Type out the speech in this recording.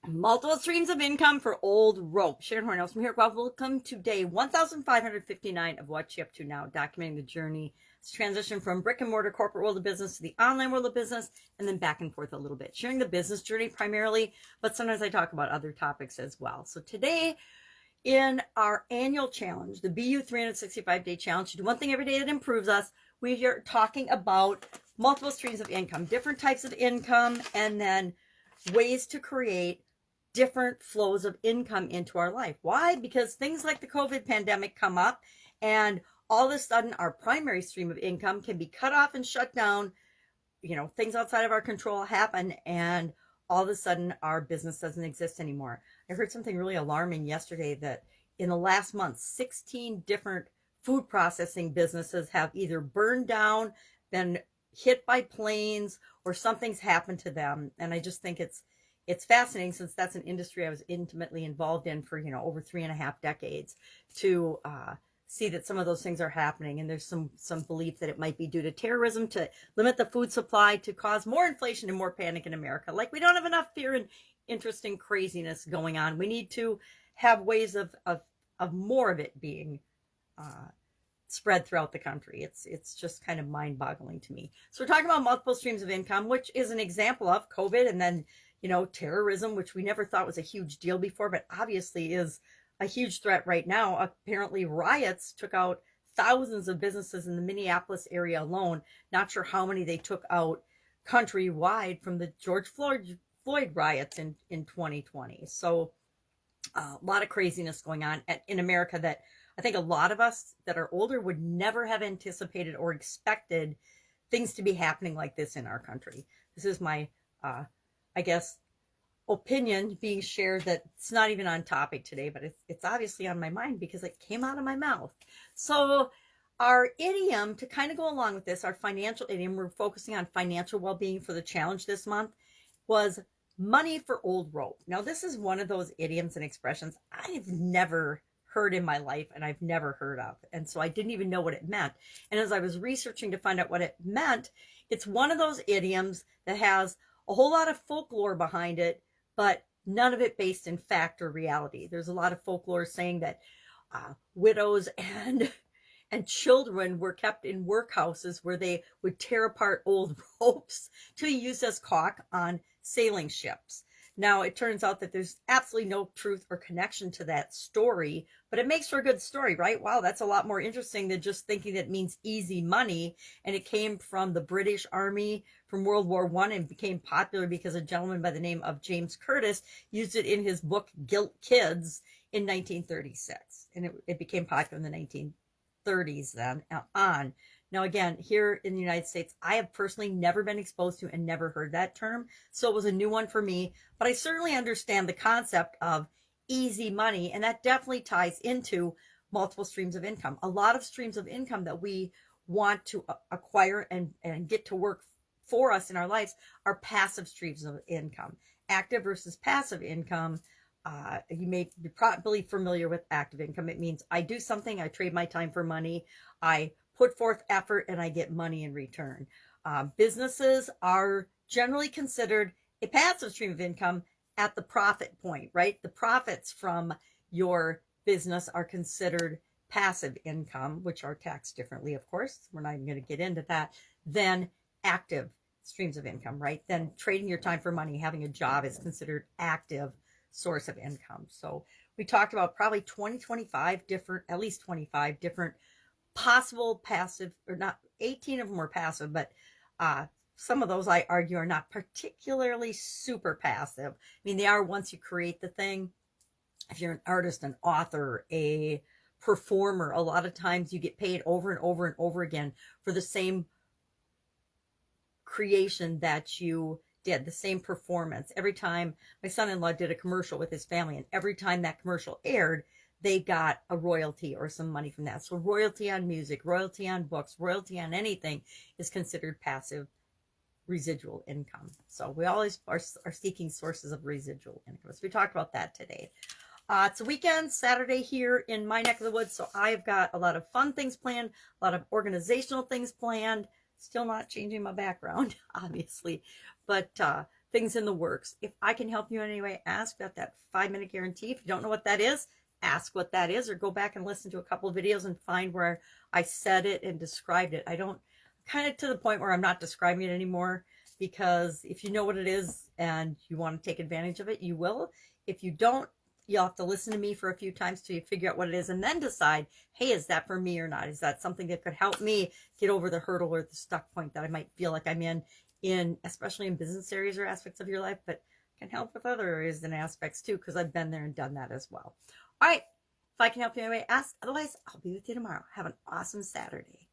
Multiple streams of income for old rope. Sharon Horne-Ellstrom here. Welcome to day 1559 of What You Up To Now, documenting the journey. It's transition from brick and mortar corporate world of business to the online world of business, and then back and forth a little bit. Sharing the business journey primarily, but sometimes I talk about other topics as well. So today, in our annual challenge, the BU 365-day challenge, to do one thing every day that improves us, we are talking about multiple streams of income, different types of income, and then ways to create different flows of income into our life. Why? Because things like the COVID pandemic come up, and all of a sudden our primary stream of income can be cut off and shut down. Things outside of our control happen, and all of a sudden our business doesn't exist anymore. I heard something really alarming yesterday that in the last month, 16 different food processing businesses have either burned down, been hit by planes, or something's happened to them. And I just think it's fascinating, since that's an industry I was intimately involved in for over 3.5 decades, to see that some of those things are happening. And there's some belief that it might be due to terrorism, to limit the food supply, to cause more inflation and more panic in America. Like, we don't have enough fear and interesting craziness going on. We need to have ways of more of it being spread throughout the country. It's just kind of mind-boggling to me. So we're talking about multiple streams of income, which is an example of COVID, and then terrorism, which we never thought was a huge deal before, but obviously is a huge threat right now. Apparently riots took out thousands of businesses in the Minneapolis area alone. Not sure how many they took out countrywide from the George Floyd riots in 2020. So a lot of craziness going on in America that I think a lot of us that are older would never have anticipated or expected things to be happening like this in our country. This is my I guess, opinion being shared that it's not even on topic today, but it's obviously on my mind because it came out of my mouth. So our idiom, to kind of go along with this, our financial idiom, we're focusing on financial well-being for the challenge this month, was money for old rope. Now, this is one of those idioms and expressions I've never heard in my life, and I've never heard of. And so I didn't even know what it meant. And as I was researching to find out what it meant, it's one of those idioms that has a whole lot of folklore behind it, but none of it based in fact or reality. There's a lot of folklore saying that widows and children were kept in workhouses where they would tear apart old ropes to be used as caulk on sailing ships. Now, it turns out that there's absolutely no truth or connection to that story, but it makes for a good story, right? Wow, that's a lot more interesting than just thinking that it means easy money. And it came from the British Army from World War I and became popular because a gentleman by the name of James Curtis used it in his book Gilt Kids in 1936. And it became popular in the 1930s then on. Now, again, here in the United States, I have personally never been exposed to and never heard that term. So it was a new one for me, but I certainly understand the concept of easy money. And that definitely ties into multiple streams of income. A lot of streams of income that we want to acquire and get to work for us in our lives are passive streams of income. Active versus passive income. You may be probably familiar with active income. It means I do something, I trade my time for money, I put forth effort, and I get money in return. Businesses are generally considered a passive stream of income at the profit point, right? The profits from your business are considered passive income, which are taxed differently, of course. We're not even going to get into that. Then active streams of income, right? Then trading your time for money, having a job, is considered active source of income. So we talked about probably 25 different, at least 25 different possible passive, or not, 18 of them were passive, but some of those I argue are not particularly super passive. I mean, they are once you create the thing. If you're an artist, an author, a performer, a lot of times you get paid over and over and over again for the same creation that you did, the same performance. Every time my son-in-law did a commercial with his family, and every time that commercial aired, they got a royalty or some money from that. So royalty on music, royalty on books, royalty on anything is considered passive residual income. So we always are seeking sources of residual income. So we talked about that today. It's a weekend, Saturday here in my neck of the woods. So I've got a lot of fun things planned, a lot of organizational things planned. Still not changing my background, obviously, but things in the works. If I can help you in any way, ask. Got that 5-minute guarantee. If you don't know what that is, ask what that is, or go back and listen to a couple of videos and find where I said it and described it. I don't, kind of to the point where I'm not describing it anymore, because if you know what it is and you want to take advantage of it, you will. If you don't, you'll have to listen to me for a few times till you figure out what it is, and then decide, hey, is that for me or not? Is that something that could help me get over the hurdle or the stuck point that I might feel like I'm in especially in business areas or aspects of your life, but can help with other areas and aspects too, because I've been there and done that as well. All right. If I can help you anyway, ask. Otherwise, I'll be with you tomorrow. Have an awesome Saturday.